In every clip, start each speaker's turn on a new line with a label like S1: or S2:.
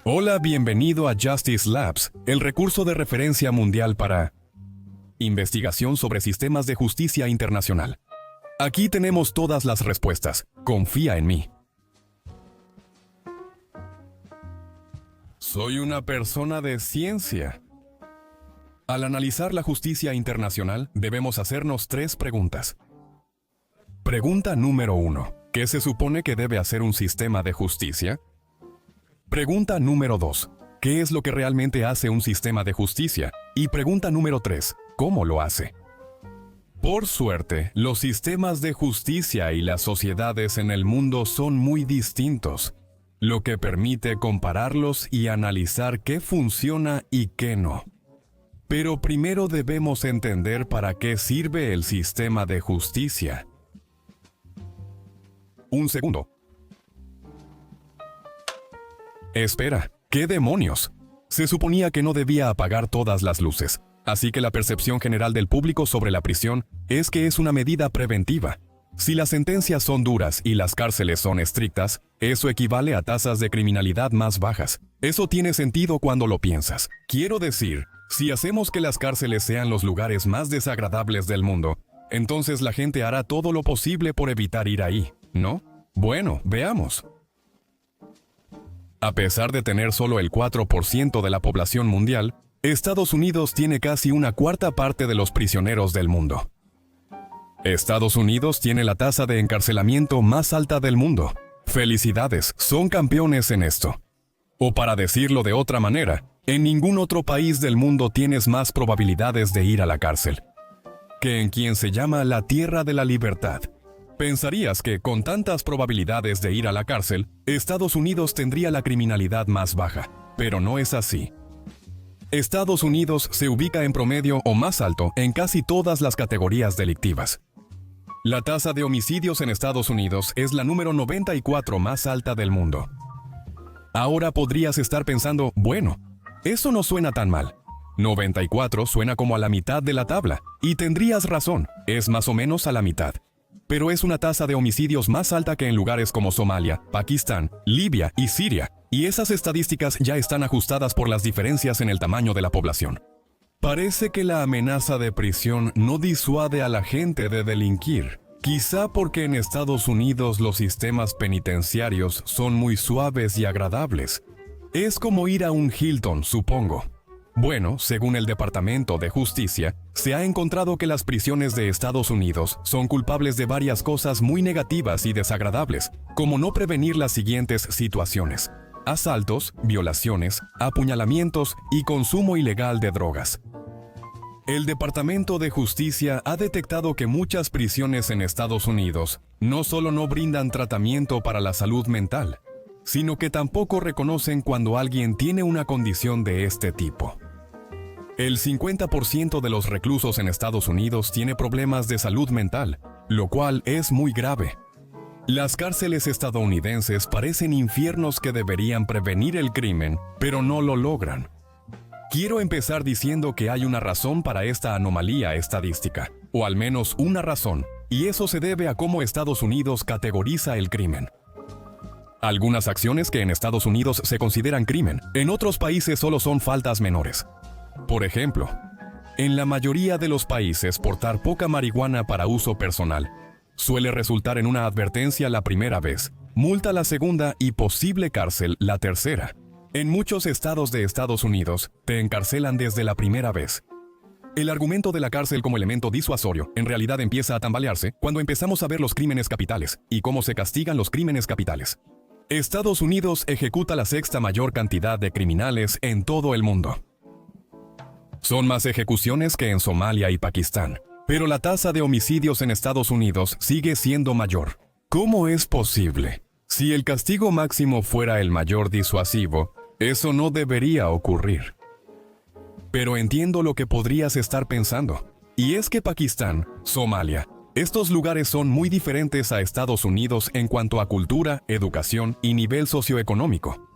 S1: Hola, bienvenido a Justice Labs, el recurso de referencia mundial para investigación sobre sistemas de justicia internacional. Aquí tenemos todas las respuestas. Confía en mí. Soy una persona de ciencia. Al analizar la justicia internacional, debemos hacernos 3 preguntas. Pregunta número 1. ¿Qué se supone que debe hacer un sistema de justicia? Pregunta número 2. ¿Qué es lo que realmente hace un sistema de justicia? Y pregunta número 3. ¿Cómo lo hace? Por suerte, los sistemas de justicia y las sociedades en el mundo son muy distintos, lo que permite compararlos y analizar qué funciona y qué no. Pero primero debemos entender para qué sirve el sistema de justicia. Un segundo. Espera, ¿qué demonios? Se suponía que no debía apagar todas las luces, así que la percepción general del público sobre la prisión es que es una medida preventiva. Si las sentencias son duras y las cárceles son estrictas, eso equivale a tasas de criminalidad más bajas. Eso tiene sentido cuando lo piensas. Quiero decir, si hacemos que las cárceles sean los lugares más desagradables del mundo, entonces la gente hará todo lo posible por evitar ir ahí, ¿no? Bueno, veamos. A pesar de tener solo el 4% de la población mundial, Estados Unidos tiene casi una cuarta parte de los prisioneros del mundo. Estados Unidos tiene la tasa de encarcelamiento más alta del mundo. Felicidades, son campeones en esto. O para decirlo de otra manera, en ningún otro país del mundo tienes más probabilidades de ir a la cárcel que en quien se llama la Tierra de la Libertad. Pensarías que, con tantas probabilidades de ir a la cárcel, Estados Unidos tendría la criminalidad más baja, pero no es así. Estados Unidos se ubica en promedio o más alto en casi todas las categorías delictivas. La tasa de homicidios en Estados Unidos es la número 94 más alta del mundo. Ahora podrías estar pensando, bueno, eso no suena tan mal. 94 suena como a la mitad de la tabla, y tendrías razón, es más o menos a la mitad. Pero es una tasa de homicidios más alta que en lugares como Somalia, Pakistán, Libia y Siria, y esas estadísticas ya están ajustadas por las diferencias en el tamaño de la población. Parece que la amenaza de prisión no disuade a la gente de delinquir, quizá porque en Estados Unidos los sistemas penitenciarios son muy suaves y agradables. Es como ir a un Hilton, supongo. Bueno, según el Departamento de Justicia, se ha encontrado que las prisiones de Estados Unidos son culpables de varias cosas muy negativas y desagradables, como no prevenir las siguientes situaciones: asaltos, violaciones, apuñalamientos y consumo ilegal de drogas. El Departamento de Justicia ha detectado que muchas prisiones en Estados Unidos no solo no brindan tratamiento para la salud mental, sino que tampoco reconocen cuando alguien tiene una condición de este tipo. El 50% de los reclusos en Estados Unidos tiene problemas de salud mental, lo cual es muy grave. Las cárceles estadounidenses parecen infiernos que deberían prevenir el crimen, pero no lo logran. Quiero empezar diciendo que hay una razón para esta anomalía estadística, o al menos una razón, y eso se debe a cómo Estados Unidos categoriza el crimen. Algunas acciones que en Estados Unidos se consideran crimen, en otros países solo son faltas menores. Por ejemplo, en la mayoría de los países portar poca marihuana para uso personal suele resultar en una advertencia la primera vez, multa la segunda y posible cárcel la tercera. En muchos estados de Estados Unidos te encarcelan desde la primera vez. El argumento de la cárcel como elemento disuasorio en realidad empieza a tambalearse cuando empezamos a ver los crímenes capitales y cómo se castigan los crímenes capitales. Estados Unidos ejecuta la sexta mayor cantidad de criminales en todo el mundo. Son más ejecuciones que en Somalia y Pakistán, pero la tasa de homicidios en Estados Unidos sigue siendo mayor. ¿Cómo es posible? Si el castigo máximo fuera el mayor disuasivo, eso no debería ocurrir. Pero entiendo lo que podrías estar pensando, y es que Pakistán, Somalia, estos lugares son muy diferentes a Estados Unidos en cuanto a cultura, educación y nivel socioeconómico.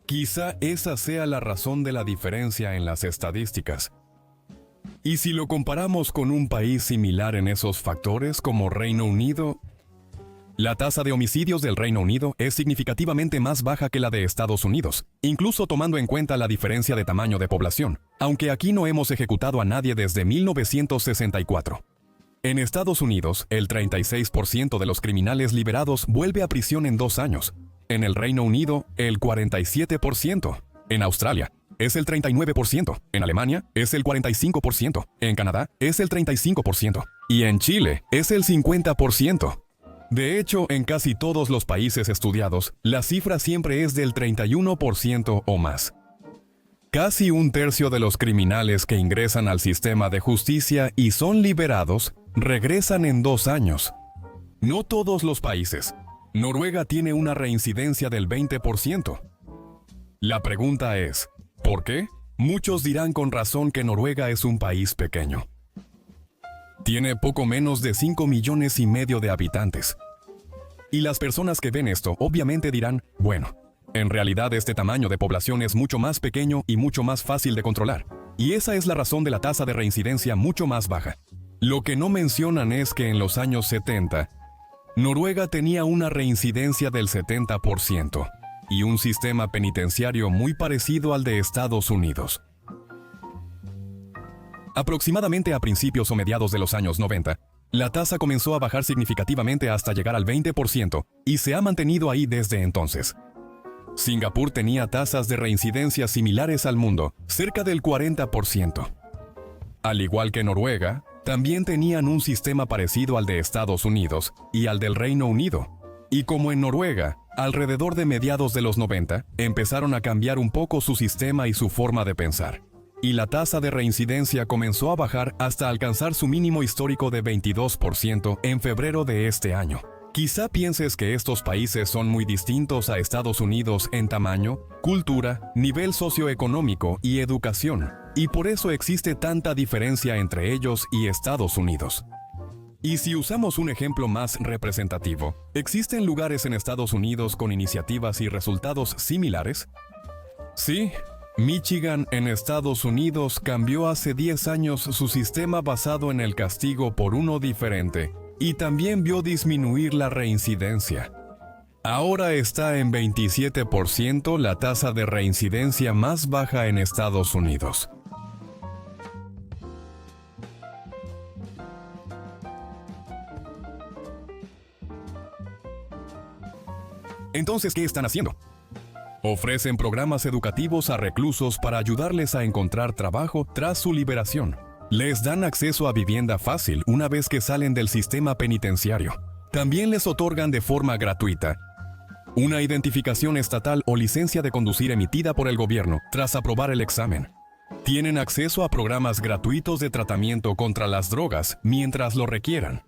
S1: Quizá esa sea la razón de la diferencia en las estadísticas. Y si lo comparamos con un país similar en esos factores como Reino Unido, La tasa de homicidios del Reino Unido es significativamente más baja que la de Estados Unidos, incluso tomando en cuenta la diferencia de tamaño de población, aunque aquí no hemos ejecutado a nadie desde 1964. En Estados Unidos, el 36% de los criminales liberados vuelve a prisión en 2 años. En el Reino Unido, el 47%. En Australia, es el 39%. En Alemania, es el 45%. En Canadá, es el 35%. Y en Chile, es el 50%. De hecho, en casi todos los países estudiados, la cifra siempre es del 31% o más. Casi un tercio de los criminales que ingresan al sistema de justicia y son liberados, regresan en 2 años. No todos los países. Noruega tiene una reincidencia del 20%. La pregunta es, ¿por qué? Muchos dirán con razón que Noruega es un país pequeño. Tiene poco menos de 5,5 millones de habitantes. Y las personas que ven esto obviamente dirán, bueno, en realidad este tamaño de población es mucho más pequeño y mucho más fácil de controlar. Y esa es la razón de la tasa de reincidencia mucho más baja. Lo que no mencionan es que en los años 70, Noruega tenía una reincidencia del 70% y un sistema penitenciario muy parecido al de Estados Unidos. Aproximadamente a principios o mediados de los años 90, la tasa comenzó a bajar significativamente hasta llegar al 20% y se ha mantenido ahí desde entonces. Singapur tenía tasas de reincidencia similares al mundo, cerca del 40%. Al igual que Noruega, también tenían un sistema parecido al de Estados Unidos y al del Reino Unido. Y como en Noruega, alrededor de mediados de los 90, empezaron a cambiar un poco su sistema y su forma de pensar. Y la tasa de reincidencia comenzó a bajar hasta alcanzar su mínimo histórico de 22% en febrero de este año. Quizá pienses que estos países son muy distintos a Estados Unidos en tamaño, cultura, nivel socioeconómico y educación, y por eso existe tanta diferencia entre ellos y Estados Unidos. Y si usamos un ejemplo más representativo, ¿existen lugares en Estados Unidos con iniciativas y resultados similares? Sí. Michigan en Estados Unidos cambió hace 10 años su sistema basado en el castigo por uno diferente y también vio disminuir la reincidencia. Ahora está en 27%, la tasa de reincidencia más baja en Estados Unidos. Entonces, ¿qué están haciendo? Ofrecen programas educativos a reclusos para ayudarles a encontrar trabajo tras su liberación. Les dan acceso a vivienda fácil una vez que salen del sistema penitenciario. También les otorgan de forma gratuita una identificación estatal o licencia de conducir emitida por el gobierno tras aprobar el examen. Tienen acceso a programas gratuitos de tratamiento contra las drogas mientras lo requieran.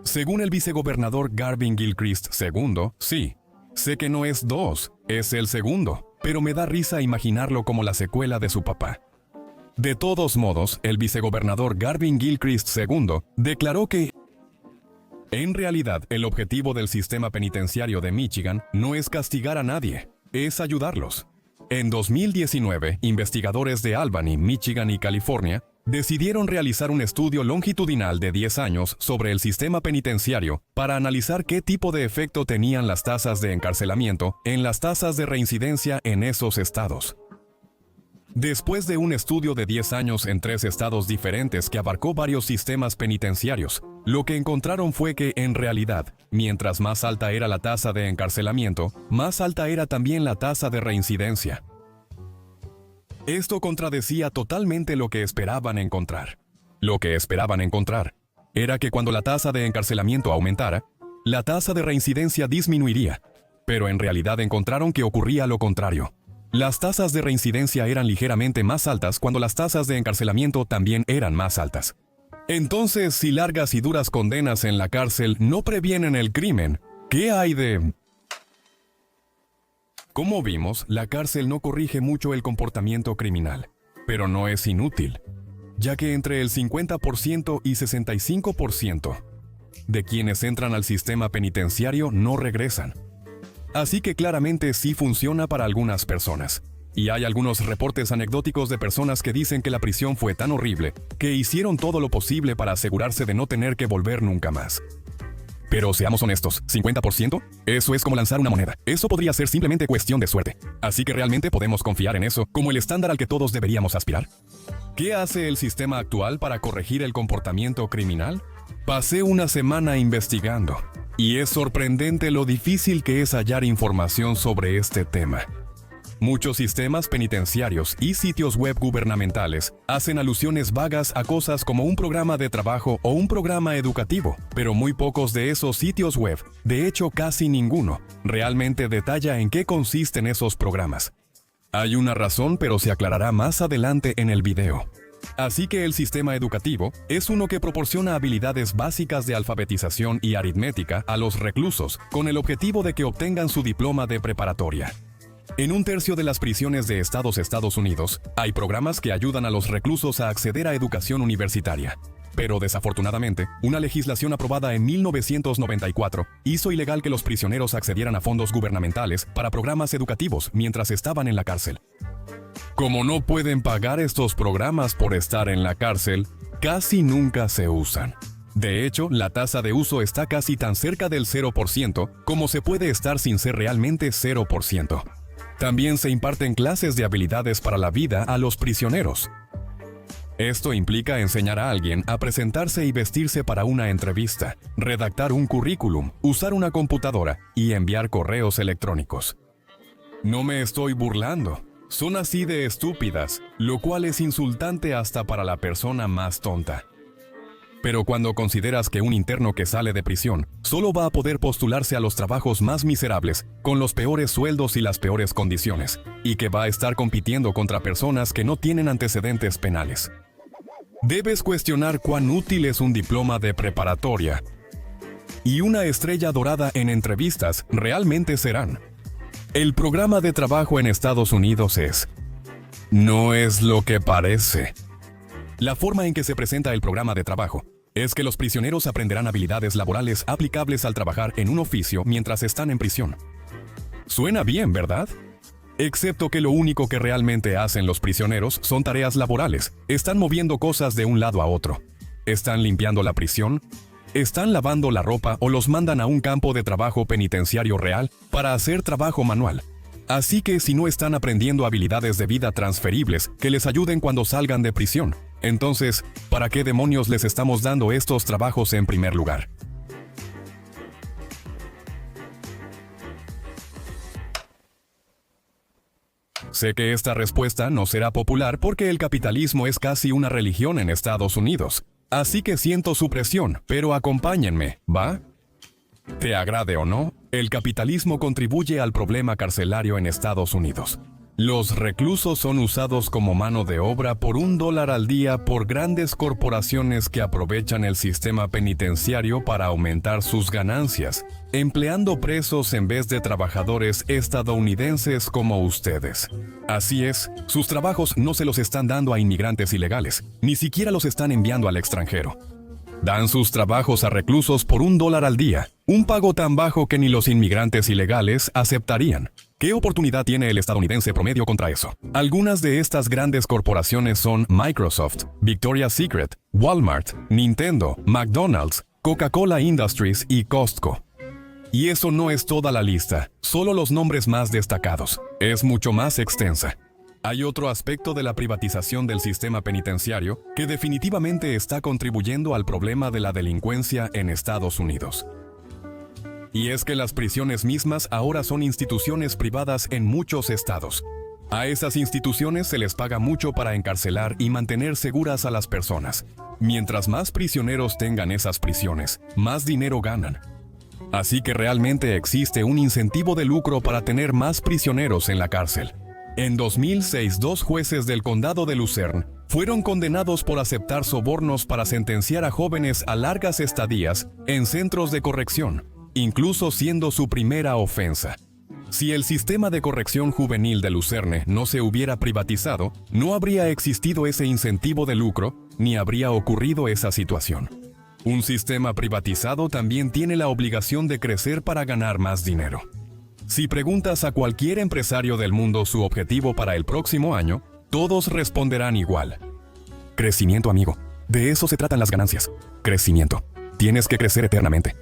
S1: Según el vicegobernador Gavin Gilchrist II, sí, sé que no es 2, es el segundo, pero me da risa imaginarlo como la secuela de su papá. De todos modos, el vicegobernador Gavin Gilchrist II declaró que en realidad el objetivo del sistema penitenciario de Michigan no es castigar a nadie, es ayudarlos. En 2019, investigadores de Albany, Michigan y California decidieron realizar un estudio longitudinal de 10 años sobre el sistema penitenciario para analizar qué tipo de efecto tenían las tasas de encarcelamiento en las tasas de reincidencia en esos estados. Después de un estudio de 10 años en 3 estados diferentes que abarcó varios sistemas penitenciarios, lo que encontraron fue que, en realidad, mientras más alta era la tasa de encarcelamiento, más alta era también la tasa de reincidencia. Esto contradecía totalmente lo que esperaban encontrar. Lo que esperaban encontrar era que cuando la tasa de encarcelamiento aumentara, la tasa de reincidencia disminuiría, pero en realidad encontraron que ocurría lo contrario. Las tasas de reincidencia eran ligeramente más altas cuando las tasas de encarcelamiento también eran más altas. Entonces, si largas y duras condenas en la cárcel no previenen el crimen, ¿qué hay de...? Como vimos, la cárcel no corrige mucho el comportamiento criminal, pero no es inútil, ya que entre el 50% y 65% de quienes entran al sistema penitenciario no regresan. Así que claramente sí funciona para algunas personas. Y hay algunos reportes anecdóticos de personas que dicen que la prisión fue tan horrible que hicieron todo lo posible para asegurarse de no tener que volver nunca más. Pero seamos honestos, ¿50%? Eso es como lanzar una moneda. Eso podría ser simplemente cuestión de suerte. Así que realmente podemos confiar en eso como el estándar al que todos deberíamos aspirar. ¿Qué hace el sistema actual para corregir el comportamiento criminal? Pasé una semana investigando, y es sorprendente lo difícil que es hallar información sobre este tema. Muchos sistemas penitenciarios y sitios web gubernamentales hacen alusiones vagas a cosas como un programa de trabajo o un programa educativo, pero muy pocos de esos sitios web, de hecho casi ninguno, realmente detalla en qué consisten esos programas. Hay una razón, pero se aclarará más adelante en el video. Así que el sistema educativo es uno que proporciona habilidades básicas de alfabetización y aritmética a los reclusos con el objetivo de que obtengan su diploma de preparatoria. En un tercio de las prisiones de Estados Unidos, hay programas que ayudan a los reclusos a acceder a educación universitaria. Pero desafortunadamente, una legislación aprobada en 1994 hizo ilegal que los prisioneros accedieran a fondos gubernamentales para programas educativos mientras estaban en la cárcel. Como no pueden pagar estos programas por estar en la cárcel, casi nunca se usan. De hecho, la tasa de uso está casi tan cerca del 0% como se puede estar sin ser realmente 0%. También se imparten clases de habilidades para la vida a los prisioneros. Esto implica enseñar a alguien a presentarse y vestirse para una entrevista, redactar un currículum, usar una computadora y enviar correos electrónicos. No me estoy burlando. Son así de estúpidas, lo cual es insultante hasta para la persona más tonta. Pero cuando consideras que un interno que sale de prisión solo va a poder postularse a los trabajos más miserables, con los peores sueldos y las peores condiciones, y que va a estar compitiendo contra personas que no tienen antecedentes penales, debes cuestionar cuán útil es un diploma de preparatoria. Y una estrella dorada en entrevistas realmente serán. El programa de trabajo en Estados Unidos no es lo que parece. La forma en que se presenta el programa de trabajo es que los prisioneros aprenderán habilidades laborales aplicables al trabajar en un oficio mientras están en prisión. Suena bien, ¿verdad? Excepto que lo único que realmente hacen los prisioneros son tareas laborales. Están moviendo cosas de un lado a otro. Están limpiando la prisión, están lavando la ropa o los mandan a un campo de trabajo penitenciario real para hacer trabajo manual. Así que si no están aprendiendo habilidades de vida transferibles que les ayuden cuando salgan de prisión, entonces, ¿para qué demonios les estamos dando estos trabajos en primer lugar? Sé que esta respuesta no será popular porque el capitalismo es casi una religión en Estados Unidos. Así que siento su presión, pero acompáñenme, ¿va? Te agrade o no, el capitalismo contribuye al problema carcelario en Estados Unidos. Los reclusos son usados como mano de obra por $1 al día por grandes corporaciones que aprovechan el sistema penitenciario para aumentar sus ganancias, empleando presos en vez de trabajadores estadounidenses como ustedes. Así es, sus trabajos no se los están dando a inmigrantes ilegales, ni siquiera los están enviando al extranjero. Dan sus trabajos a reclusos por $1 al día, un pago tan bajo que ni los inmigrantes ilegales aceptarían. ¿Qué oportunidad tiene el estadounidense promedio contra eso? Algunas de estas grandes corporaciones son Microsoft, Victoria's Secret, Walmart, Nintendo, McDonald's, Coca-Cola Industries y Costco. Y eso no es toda la lista, solo los nombres más destacados. Es mucho más extensa. Hay otro aspecto de la privatización del sistema penitenciario que definitivamente está contribuyendo al problema de la delincuencia en Estados Unidos. Y es que las prisiones mismas ahora son instituciones privadas en muchos estados. A esas instituciones se les paga mucho para encarcelar y mantener seguras a las personas. Mientras más prisioneros tengan esas prisiones, más dinero ganan. Así que realmente existe un incentivo de lucro para tener más prisioneros en la cárcel. En 2006, 2 jueces del condado de Luzerne fueron condenados por aceptar sobornos para sentenciar a jóvenes a largas estadías en centros de corrección, incluso siendo su primera ofensa. Si el sistema de corrección juvenil de Luzerne no se hubiera privatizado, no habría existido ese incentivo de lucro, ni habría ocurrido esa situación. Un sistema privatizado también tiene la obligación de crecer para ganar más dinero. Si preguntas a cualquier empresario del mundo su objetivo para el próximo año, todos responderán igual. Crecimiento, amigo. De eso se tratan las ganancias. Crecimiento. Tienes que crecer eternamente.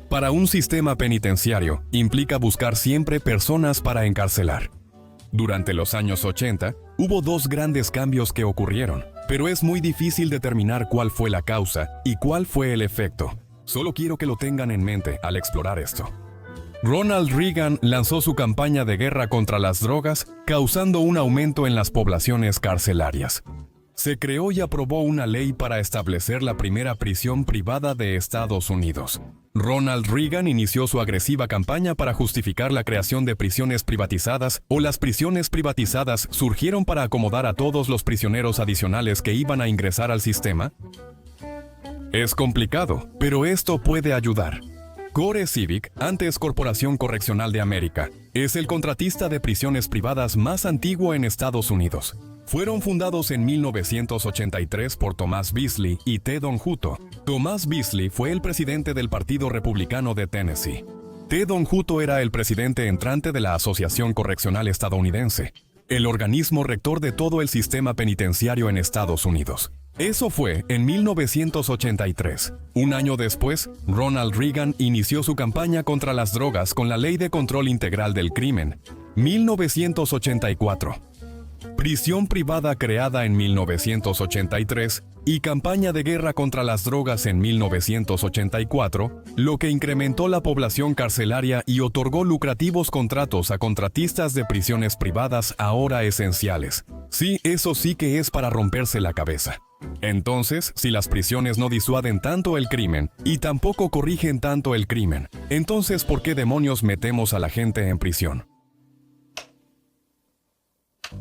S1: Para un sistema penitenciario, implica buscar siempre personas para encarcelar. Durante los años 80, hubo dos grandes cambios que ocurrieron, pero es muy difícil determinar cuál fue la causa y cuál fue el efecto. Solo quiero que lo tengan en mente al explorar esto. Ronald Reagan lanzó su campaña de guerra contra las drogas, causando un aumento en las poblaciones carcelarias. Se creó y aprobó una ley para establecer la primera prisión privada de Estados Unidos. Ronald Reagan inició su agresiva campaña para justificar la creación de prisiones privatizadas, o las prisiones privatizadas surgieron para acomodar a todos los prisioneros adicionales que iban a ingresar al sistema. Es complicado, pero esto puede ayudar. Core Civic, antes Corporación Correccional de América, es el contratista de prisiones privadas más antiguo en Estados Unidos. Fueron fundados en 1983 por Thomas Beasley y Ted Onjuto. Thomas Beasley fue el presidente del Partido Republicano de Tennessee. Ted Onjuto era el presidente entrante de la Asociación Correccional Estadounidense, el organismo rector de todo el sistema penitenciario en Estados Unidos. Eso fue en 1983. Un año después, Ronald Reagan inició su campaña contra las drogas con la Ley de Control Integral del Crimen, 1984. Prisión privada creada en 1983 y campaña de guerra contra las drogas en 1984, lo que incrementó la población carcelaria y otorgó lucrativos contratos a contratistas de prisiones privadas ahora esenciales. Sí, eso sí que es para romperse la cabeza. Entonces, si las prisiones no disuaden tanto el crimen y tampoco corrigen tanto el crimen, entonces ¿por qué demonios metemos a la gente en prisión?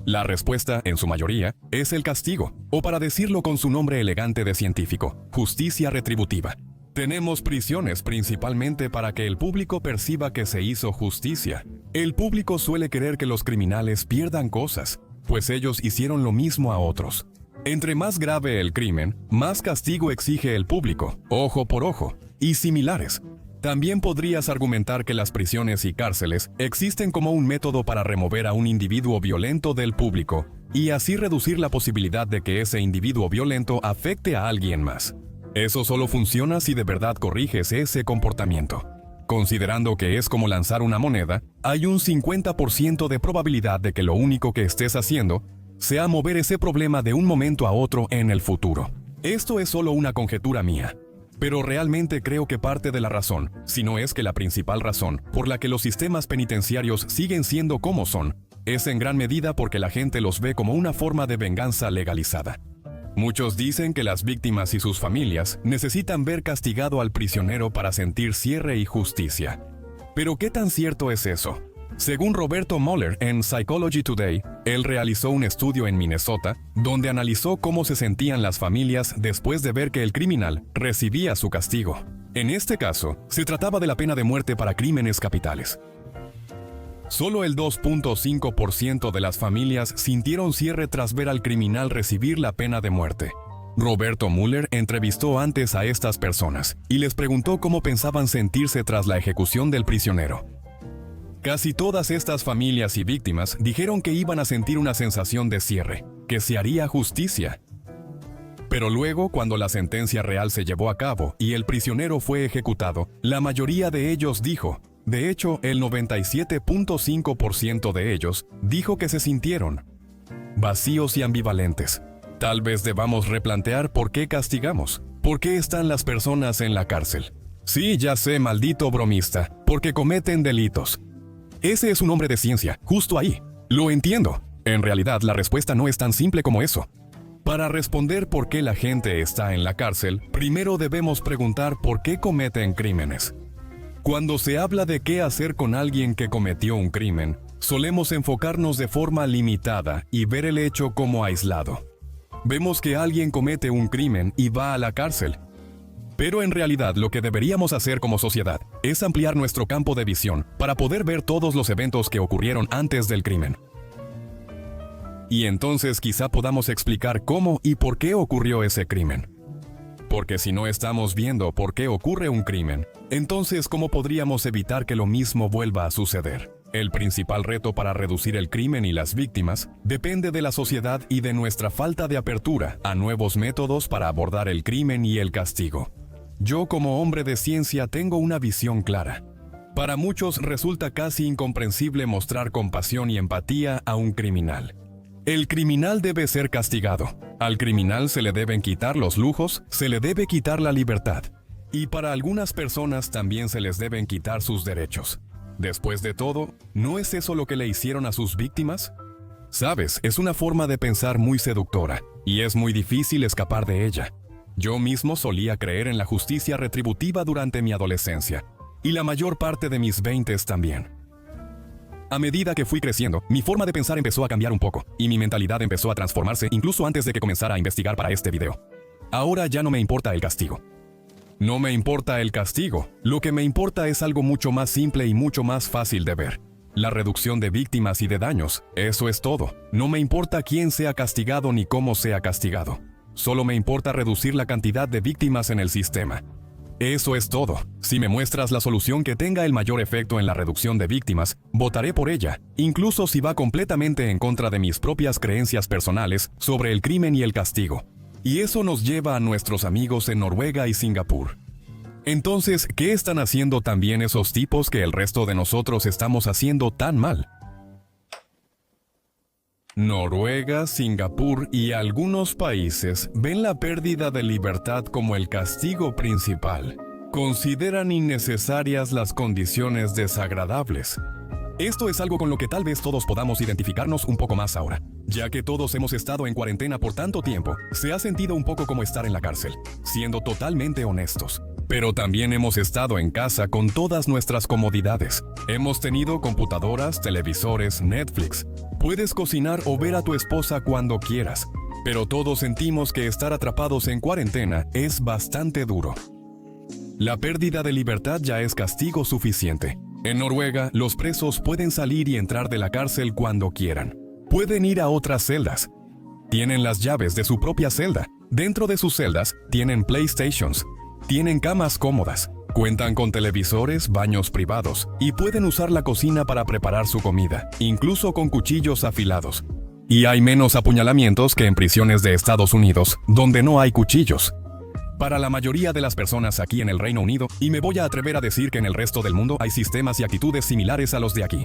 S1: La respuesta, en su mayoría, es el castigo, o para decirlo con su nombre elegante de científico, justicia retributiva. Tenemos prisiones principalmente para que el público perciba que se hizo justicia. El público suele querer que los criminales pierdan cosas, pues ellos hicieron lo mismo a otros. Entre más grave el crimen, más castigo exige el público, ojo por ojo, y similares. También podrías argumentar que las prisiones y cárceles existen como un método para remover a un individuo violento del público y así reducir la posibilidad de que ese individuo violento afecte a alguien más. Eso solo funciona si de verdad corriges ese comportamiento. Considerando que es como lanzar una moneda, hay un 50% de probabilidad de que lo único que estés haciendo sea mover ese problema de un momento a otro en el futuro. Esto es solo una conjetura mía. Pero realmente creo que parte de la razón, si no es que la principal razón, por la que los sistemas penitenciarios siguen siendo como son, es en gran medida porque la gente los ve como una forma de venganza legalizada. Muchos dicen que las víctimas y sus familias necesitan ver castigado al prisionero para sentir cierre y justicia. Pero ¿qué tan cierto es eso? Según Roberto Moller en Psychology Today, él realizó un estudio en Minnesota donde analizó cómo se sentían las familias después de ver que el criminal recibía su castigo. En este caso, se trataba de la pena de muerte para crímenes capitales. Solo el 2.5% de las familias sintieron cierre tras ver al criminal recibir la pena de muerte. Roberto Muller entrevistó antes a estas personas y les preguntó cómo pensaban sentirse tras la ejecución del prisionero. Casi todas estas familias y víctimas dijeron que iban a sentir una sensación de cierre, que se haría justicia. Pero luego, cuando la sentencia real se llevó a cabo y el prisionero fue ejecutado, la mayoría de ellos dijo, de hecho, el 97.5% de ellos dijo que se sintieron vacíos y ambivalentes. Tal vez debamos replantear por qué castigamos, por qué están las personas en la cárcel. Sí, ya sé, maldito bromista, porque cometen delitos. Ese es un hombre de ciencia, justo ahí. Lo entiendo. En realidad, la respuesta no es tan simple como eso. Para responder por qué la gente está en la cárcel, primero debemos preguntar por qué cometen crímenes. Cuando se habla de qué hacer con alguien que cometió un crimen, solemos enfocarnos de forma limitada y ver el hecho como aislado. Vemos que alguien comete un crimen y va a la cárcel. Pero en realidad lo que deberíamos hacer como sociedad es ampliar nuestro campo de visión para poder ver todos los eventos que ocurrieron antes del crimen. Y entonces quizá podamos explicar cómo y por qué ocurrió ese crimen. Porque si no estamos viendo por qué ocurre un crimen, entonces ¿cómo podríamos evitar que lo mismo vuelva a suceder? El principal reto para reducir el crimen y las víctimas depende de la sociedad y de nuestra falta de apertura a nuevos métodos para abordar el crimen y el castigo. yo como hombre de ciencia tengo una visión clara. Para muchos resulta casi incomprensible mostrar compasión y empatía a un criminal. El criminal debe ser castigado. Al criminal se le deben quitar los lujos, se le debe quitar la libertad. Y para algunas personas también se les deben quitar sus derechos. Después de todo, ¿no es eso lo que le hicieron a sus víctimas? Sabes, es una forma de pensar muy seductora, y es muy difícil escapar de ella. Yo mismo solía creer en la justicia retributiva durante mi adolescencia, y la mayor parte de mis 20s también. A medida que fui creciendo, mi forma de pensar empezó a cambiar un poco, y mi mentalidad empezó a transformarse incluso antes de que comenzara a investigar para este video. Ahora ya no me importa el castigo. No me importa el castigo, lo que me importa es algo mucho más simple y mucho más fácil de ver. La reducción de víctimas y de daños, eso es todo. No me importa quién sea castigado ni cómo sea castigado. Solo me importa reducir la cantidad de víctimas en el sistema. Eso es todo. Si me muestras la solución que tenga el mayor efecto en la reducción de víctimas, votaré por ella, incluso si va completamente en contra de mis propias creencias personales sobre el crimen y el castigo. Y eso nos lleva a nuestros amigos en Noruega y Singapur. Entonces, ¿qué están haciendo también esos tipos que el resto de nosotros estamos haciendo tan mal? Noruega, Singapur y algunos países ven la pérdida de libertad como el castigo principal. Consideran innecesarias las condiciones desagradables. Esto es algo con lo que tal vez todos podamos identificarnos un poco más ahora. Ya que todos hemos estado en cuarentena por tanto tiempo, se ha sentido un poco como estar en la cárcel, siendo totalmente honestos. Pero también hemos estado en casa con todas nuestras comodidades. Hemos tenido computadoras, televisores, Netflix. Puedes cocinar o ver a tu esposa cuando quieras. Pero todos sentimos que estar atrapados en cuarentena es bastante duro. La pérdida de libertad ya es castigo suficiente. En Noruega, los presos pueden salir y entrar de la cárcel cuando quieran. Pueden ir a otras celdas. Tienen las llaves de su propia celda. Dentro de sus celdas, tienen PlayStations. Tienen camas cómodas. Cuentan con televisores, baños privados. Y pueden usar la cocina para preparar su comida, incluso con cuchillos afilados. Y hay menos apuñalamientos que en prisiones de Estados Unidos, donde no hay cuchillos. Para la mayoría de las personas aquí en el Reino Unido, y me voy a atrever a decir que en el resto del mundo hay sistemas y actitudes similares a los de aquí.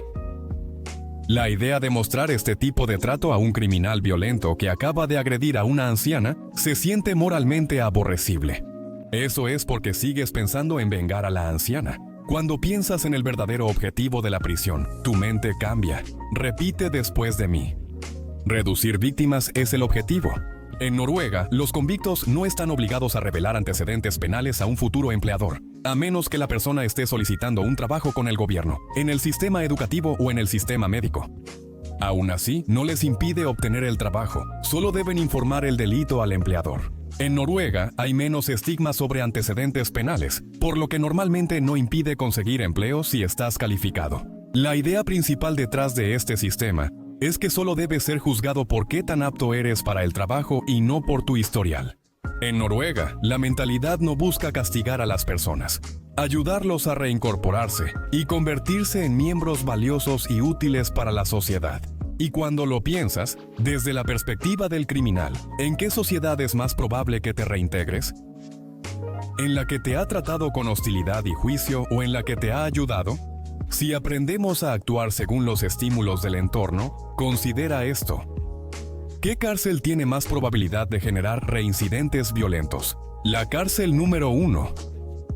S1: La idea de mostrar este tipo de trato a un criminal violento que acaba de agredir a una anciana se siente moralmente aborrecible. Eso es porque sigues pensando en vengar a la anciana. Cuando piensas en el verdadero objetivo de la prisión, tu mente cambia. Repite después de mí. Reducir víctimas es el objetivo. En Noruega, los convictos no están obligados a revelar antecedentes penales a un futuro empleador, a menos que la persona esté solicitando un trabajo con el gobierno, en el sistema educativo o en el sistema médico. Aún así, no les impide obtener el trabajo, solo deben informar el delito al empleador. En Noruega hay menos estigma sobre antecedentes penales, por lo que normalmente no impide conseguir empleo si estás calificado. La idea principal detrás de este sistema es que solo debes ser juzgado por qué tan apto eres para el trabajo y no por tu historial. En Noruega, la mentalidad no busca castigar a las personas, ayudarlos a reincorporarse y convertirse en miembros valiosos y útiles para la sociedad. Y cuando lo piensas, desde la perspectiva del criminal, ¿en qué sociedad es más probable que te reintegres? ¿En la que te ha tratado con hostilidad y juicio o en la que te ha ayudado? Si aprendemos a actuar según los estímulos del entorno, considera esto. ¿Qué cárcel tiene más probabilidad de generar reincidentes violentos? La cárcel número 1,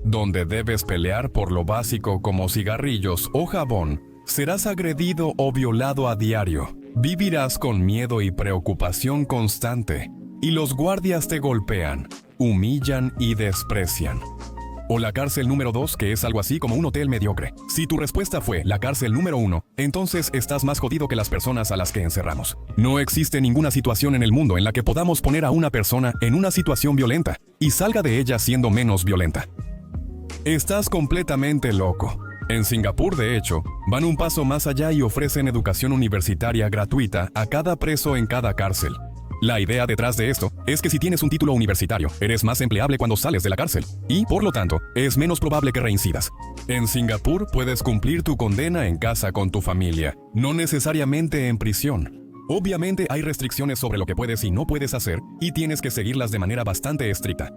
S1: donde debes pelear por lo básico como cigarrillos o jabón. Serás agredido o violado a diario. Vivirás con miedo y preocupación constante. Y los guardias te golpean, humillan y desprecian. O la cárcel número 2, que es algo así como un hotel mediocre. Si tu respuesta fue la cárcel número 1, entonces estás más jodido que las personas a las que encerramos. No existe ninguna situación en el mundo en la que podamos poner a una persona en una situación violenta y salga de ella siendo menos violenta. Estás completamente loco. En Singapur, de hecho, van un paso más allá y ofrecen educación universitaria gratuita a cada preso en cada cárcel. La idea detrás de esto es que si tienes un título universitario, eres más empleable cuando sales de la cárcel y, por lo tanto, es menos probable que reincidas. En Singapur puedes cumplir tu condena en casa con tu familia, no necesariamente en prisión. Obviamente hay restricciones sobre lo que puedes y no puedes hacer y tienes que seguirlas de manera bastante estricta.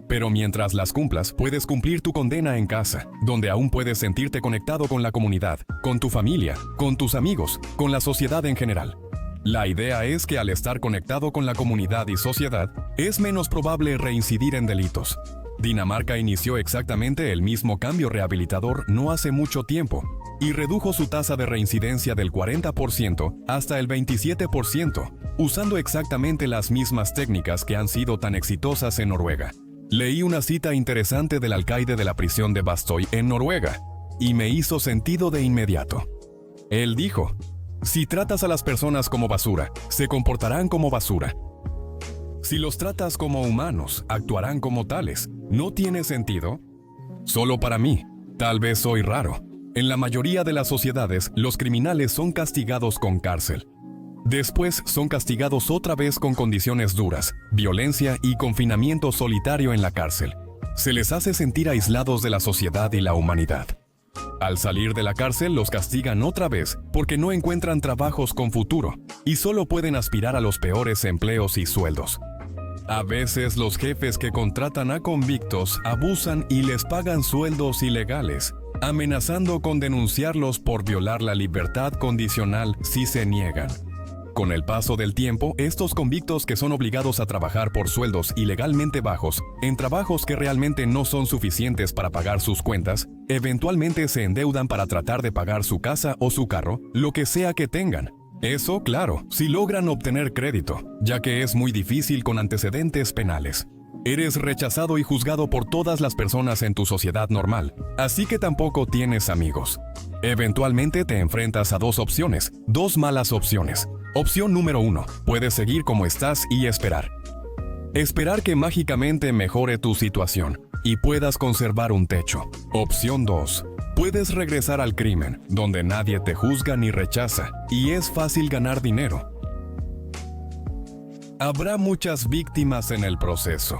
S1: Pero mientras las cumplas, puedes cumplir tu condena en casa, donde aún puedes sentirte conectado con la comunidad, con tu familia, con tus amigos, con la sociedad en general. La idea es que al estar conectado con la comunidad y sociedad, es menos probable reincidir en delitos. Dinamarca inició exactamente el mismo cambio rehabilitador no hace mucho tiempo y redujo su tasa de reincidencia del 40% hasta el 27%, usando exactamente las mismas técnicas que han sido tan exitosas en Noruega. Leí una cita interesante del alcaide de la prisión de Bastøy en Noruega y me hizo sentido de inmediato. Él dijo: si tratas a las personas como basura, se comportarán como basura. Si los tratas como humanos, actuarán como tales. ¿No tiene sentido? Solo para mí. Tal vez soy raro. En la mayoría de las sociedades, los criminales son castigados con cárcel. Después son castigados otra vez con condiciones duras, violencia y confinamiento solitario en la cárcel. Se les hace sentir aislados de la sociedad y la humanidad. Al salir de la cárcel los castigan otra vez porque no encuentran trabajos con futuro y solo pueden aspirar a los peores empleos y sueldos. A veces los jefes que contratan a convictos abusan y les pagan sueldos ilegales, amenazando con denunciarlos por violar la libertad condicional si se niegan. Con el paso del tiempo, estos convictos que son obligados a trabajar por sueldos ilegalmente bajos, en trabajos que realmente no son suficientes para pagar sus cuentas, eventualmente se endeudan para tratar de pagar su casa o su carro, lo que sea que tengan. Eso, claro, si logran obtener crédito, ya que es muy difícil con antecedentes penales. Eres rechazado y juzgado por todas las personas en tu sociedad normal, así que tampoco tienes amigos. Eventualmente te enfrentas a dos opciones, dos malas opciones. Opción número 1, puedes seguir como estás y esperar. Esperar que mágicamente mejore tu situación y puedas conservar un techo. Opción 2, puedes regresar al crimen, donde nadie te juzga ni rechaza, y es fácil ganar dinero. Habrá muchas víctimas en el proceso.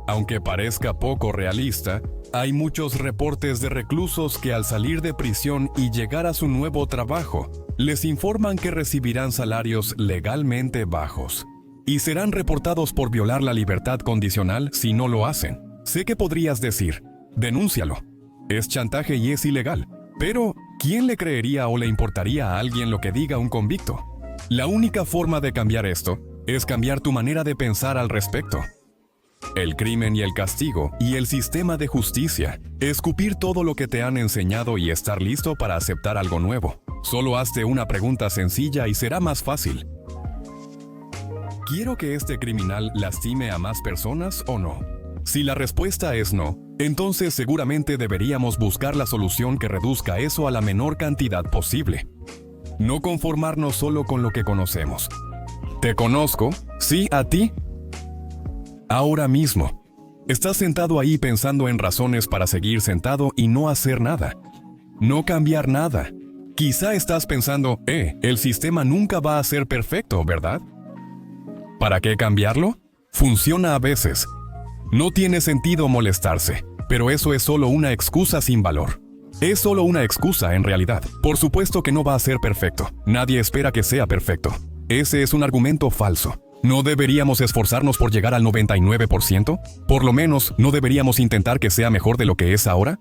S1: Aunque parezca poco realista, hay muchos reportes de reclusos que al salir de prisión y llegar a su nuevo trabajo, les informan que recibirán salarios legalmente bajos y serán reportados por violar la libertad condicional si no lo hacen. Sé que podrías decir, denúncialo. Es chantaje y es ilegal. Pero, ¿quién le creería o le importaría a alguien lo que diga un convicto? La única forma de cambiar esto es cambiar tu manera de pensar al respecto. El crimen y el castigo y el sistema de justicia. Escupir todo lo que te han enseñado y estar listo para aceptar algo nuevo. Solo hazte una pregunta sencilla y será más fácil. ¿Quiero que este criminal lastime a más personas o no? Si la respuesta es no, entonces seguramente deberíamos buscar la solución que reduzca eso a la menor cantidad posible. No conformarnos solo con lo que conocemos. ¿Te conozco? ¿Sí a ti? Ahora mismo. Estás sentado ahí pensando en razones para seguir sentado y no hacer nada. No cambiar nada. Quizá estás pensando, el sistema nunca va a ser perfecto, ¿verdad? ¿Para qué cambiarlo? Funciona a veces. No tiene sentido molestarse, pero eso es solo una excusa sin valor. Es solo una excusa en realidad. Por supuesto que no va a ser perfecto. Nadie espera que sea perfecto. Ese es un argumento falso. ¿No deberíamos esforzarnos por llegar al 99%? Por lo menos, ¿no deberíamos intentar que sea mejor de lo que es ahora?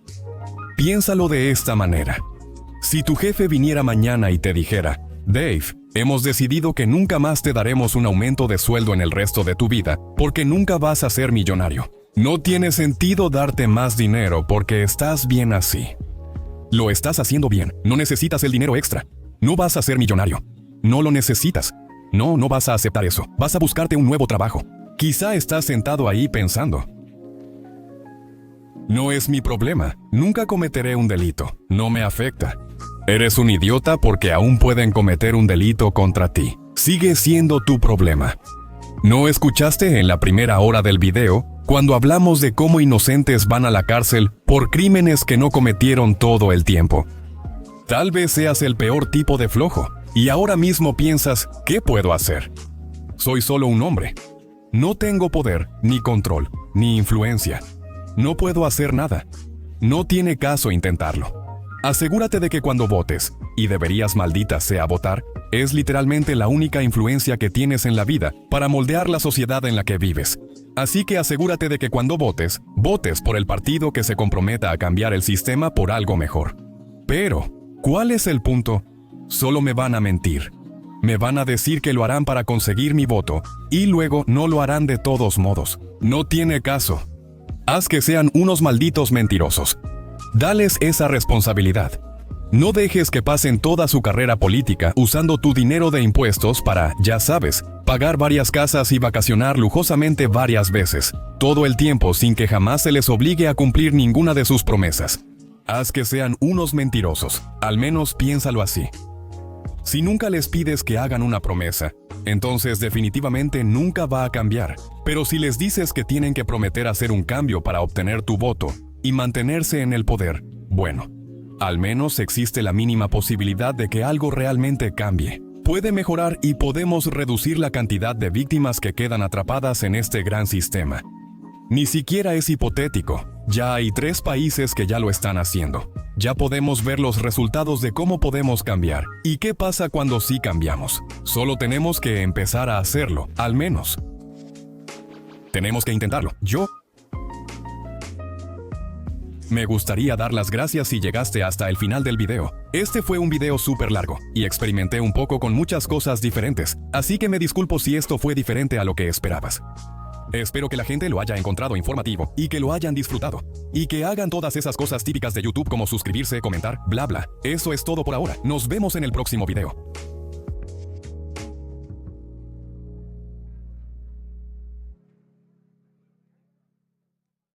S1: Piénsalo de esta manera. Si tu jefe viniera mañana y te dijera, Dave, hemos decidido que nunca más te daremos un aumento de sueldo en el resto de tu vida porque nunca vas a ser millonario. No tiene sentido darte más dinero porque estás bien así. Lo estás haciendo bien, no necesitas el dinero extra. No vas a ser millonario. No lo necesitas. No vas a aceptar eso. Vas a buscarte un nuevo trabajo. Quizá estás sentado ahí pensando, no es mi problema. Nunca cometeré un delito. No me afecta. Eres un idiota porque aún pueden cometer un delito contra ti. Sigue siendo tu problema. ¿No escuchaste en la primera hora del video cuando hablamos de cómo inocentes van a la cárcel por crímenes que no cometieron todo el tiempo? Tal vez seas el peor tipo de flojo. Y ahora mismo piensas, ¿qué puedo hacer? Soy solo un hombre. No tengo poder, ni control, ni influencia. No puedo hacer nada. No tiene caso intentarlo. Asegúrate de que cuando votes, y deberías maldita sea votar, es literalmente la única influencia que tienes en la vida para moldear la sociedad en la que vives. Así que asegúrate de que cuando votes, votes por el partido que se comprometa a cambiar el sistema por algo mejor. Pero, ¿cuál es el punto? Solo me van a mentir. Me van a decir que lo harán para conseguir mi voto, y luego no lo harán de todos modos. No tiene caso. Haz que sean unos malditos mentirosos. Dales esa responsabilidad. No dejes que pasen toda su carrera política usando tu dinero de impuestos para, ya sabes, pagar varias casas y vacacionar lujosamente varias veces, todo el tiempo sin que jamás se les obligue a cumplir ninguna de sus promesas. Haz que sean unos mentirosos, al menos piénsalo así. Si nunca les pides que hagan una promesa, entonces definitivamente nunca va a cambiar. Pero si les dices que tienen que prometer hacer un cambio para obtener tu voto y mantenerse en el poder, bueno, al menos existe la mínima posibilidad de que algo realmente cambie. Puede mejorar y podemos reducir la cantidad de víctimas que quedan atrapadas en este gran sistema. Ni siquiera es hipotético. Ya hay 3 países que ya lo están haciendo. Ya podemos ver los resultados de cómo podemos cambiar. ¿Y qué pasa cuando sí cambiamos? Solo tenemos que empezar a hacerlo, al menos. Tenemos que intentarlo. Me gustaría dar las gracias si llegaste hasta el final del video. Este fue un video súper largo, y experimenté un poco con muchas cosas diferentes, así que me disculpo si esto fue diferente a lo que esperabas. Espero que la gente lo haya encontrado informativo, y que lo hayan disfrutado, y que hagan todas esas cosas típicas de YouTube como suscribirse, comentar, bla bla. Eso es todo por ahora. Nos vemos en el próximo video.